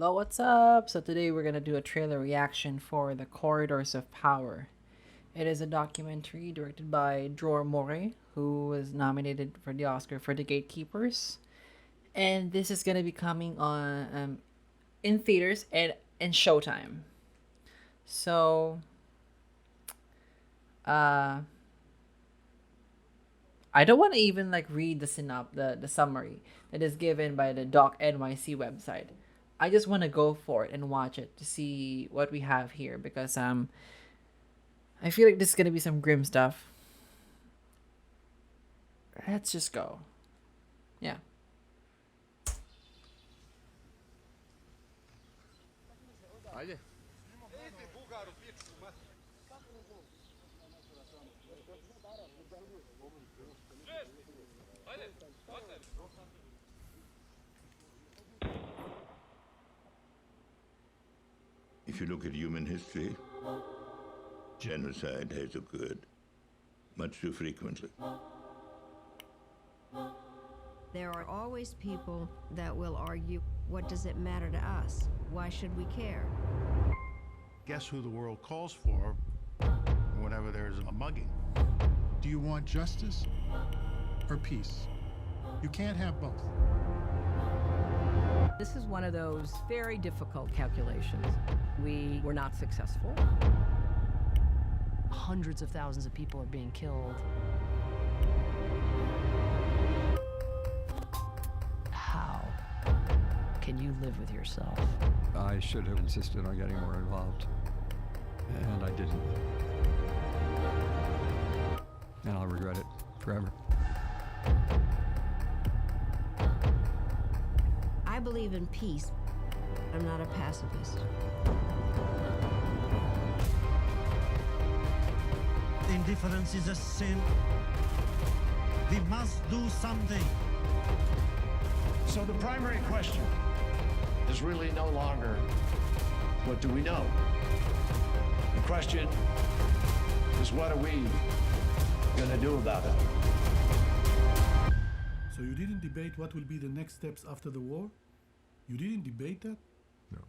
Hello, what's up? So today we're gonna do a trailer reaction for The Corridors of Power. It is a documentary directed by Dror More, who was nominated for the Oscar for The Gatekeepers, and this is gonna be coming on in theaters and in Showtime. So, uh, I don't want to even like read the summary that is given by the Doc NYC website. I just want to go for it and watch it to see what we have here because I feel like this is gonna be some grim stuff. Let's just go. Yeah. Ajde. If you look at human history, genocide has occurred much too frequently. There are always people that will argue, what does it matter to us? Why should we care? Guess who the world calls for whenever there's a mugging? Do you want justice or peace? You can't have both. This is one of those very difficult calculations. We were not successful. Hundreds of thousands of people are being killed. How can you live with yourself? I should have insisted on getting more involved, and I didn't. And I'll regret it forever. I believe in peace. I'm not a pacifist. Indifference is a sin. We must do something. So the primary question is really no longer, what do we know? The question is, what are we going to do about it? So you didn't debate what will be the next steps after the war? You didn't debate that? No.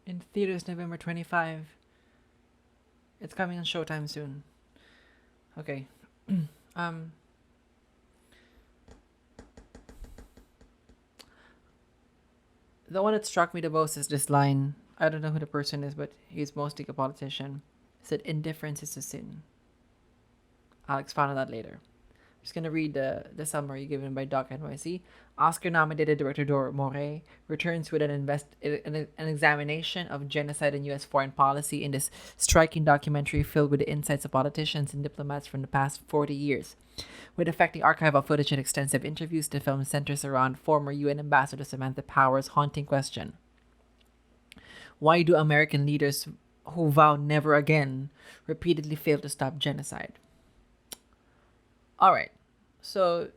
In theaters November 25. It's coming on Showtime soon. Okay. The one that struck me the most is this line. I don't know who the person is, but he's mostly a politician. He said, "Indifference is a sin." I'll expound on that later. I'm just gonna read the summary given by Doc NYC. Oscar-nominated director Dor More returns with an examination of genocide and U.S. foreign policy in this striking documentary filled with the insights of politicians and diplomats from the past 40 years. With affecting archival footage and extensive interviews, the film centers around former UN Ambassador Samantha Power's haunting question: why do American leaders who vow never again repeatedly fail to stop genocide? All right, so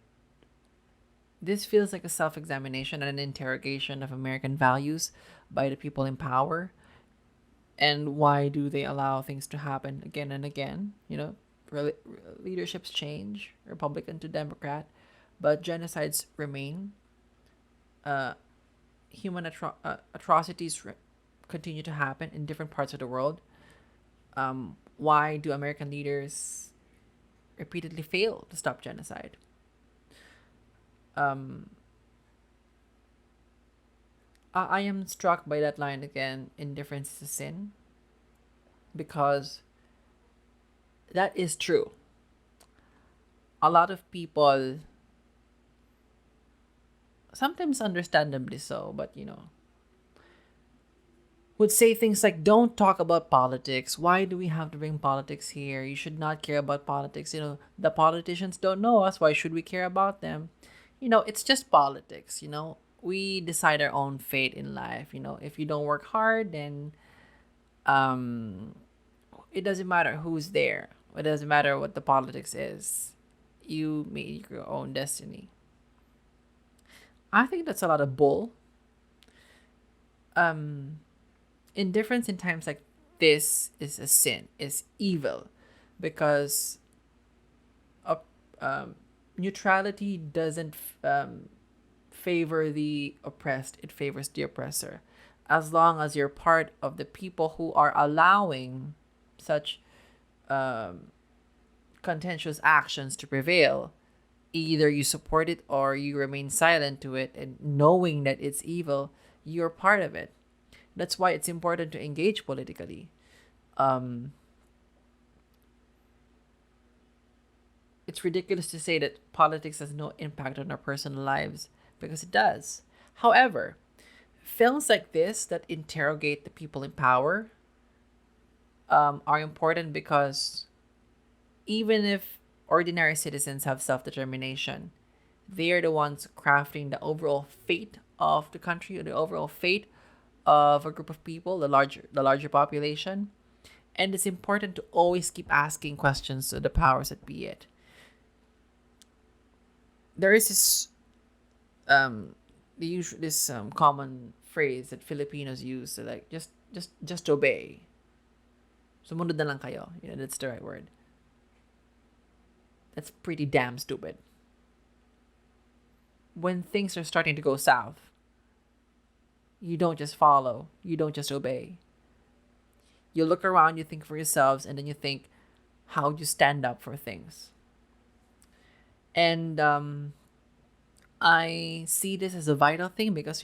this feels like a self-examination and an interrogation of American values by the people in power. And why do they allow things to happen again and again? You know, leaderships change, Republican to Democrat, but genocides remain. Human atrocities continue to happen in different parts of the world. Why do American leaders repeatedly fail to stop genocide? I am struck by that line again, "Indifference is a sin," because that is true. A lot of people, sometimes understandably so, but would say things like, "Don't talk about politics. Why do we have to bring politics here? You should not care about politics. The politicians don't know us. Why should we care about them?" It's just politics. We decide our own fate in life. If you don't work hard, then it doesn't matter who's there. It doesn't matter what the politics is. You make your own destiny. I think that's a lot of bull. Indifference in times like this is a sin, is evil, because neutrality doesn't favor the oppressed, it favors the oppressor. As long as you're part of the people who are allowing such contentious actions to prevail, either you support it or you remain silent to it, and knowing that it's evil, you're part of it. That's why it's important to engage politically. It's ridiculous to say that politics has no impact on our personal lives, because it does. However, films like this that interrogate the people in power are important, because even if ordinary citizens have self-determination, they are the ones crafting the overall fate of the country, or the overall fate of a group of people, the larger population. And it's important to always keep asking questions to the powers that be it. There is this common phrase that Filipinos use, so like just obey. Sumunod na lang kayo. That's the right word. That's pretty damn stupid. When things are starting to go south, you don't just follow, you don't just obey. You look around, you think for yourselves, and then you think how you stand up for things. And I see this as a vital thing, because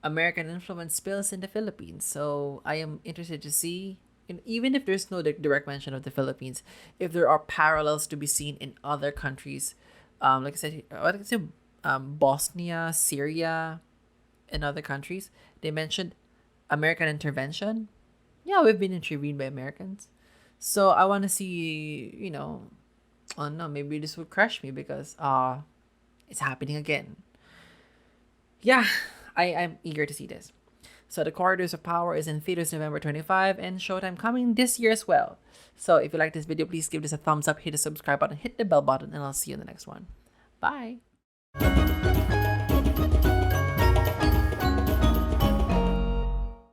American influence spills in the Philippines. So I am interested to see, and even if there's no direct mention of the Philippines, if there are parallels to be seen in other countries, like I said, Bosnia, Syria, and other countries. They mentioned American intervention. Yeah, we've been intervened by Americans. So I want to see, oh no, maybe this would crush me, because it's happening again. Yeah, I'm eager to see this. So The Corridors of Power is in theaters November 25, and Showtime coming this year as well. So if you like this video, please give this a thumbs up, hit the subscribe button, hit the bell button, and I'll see you in the next one. Bye!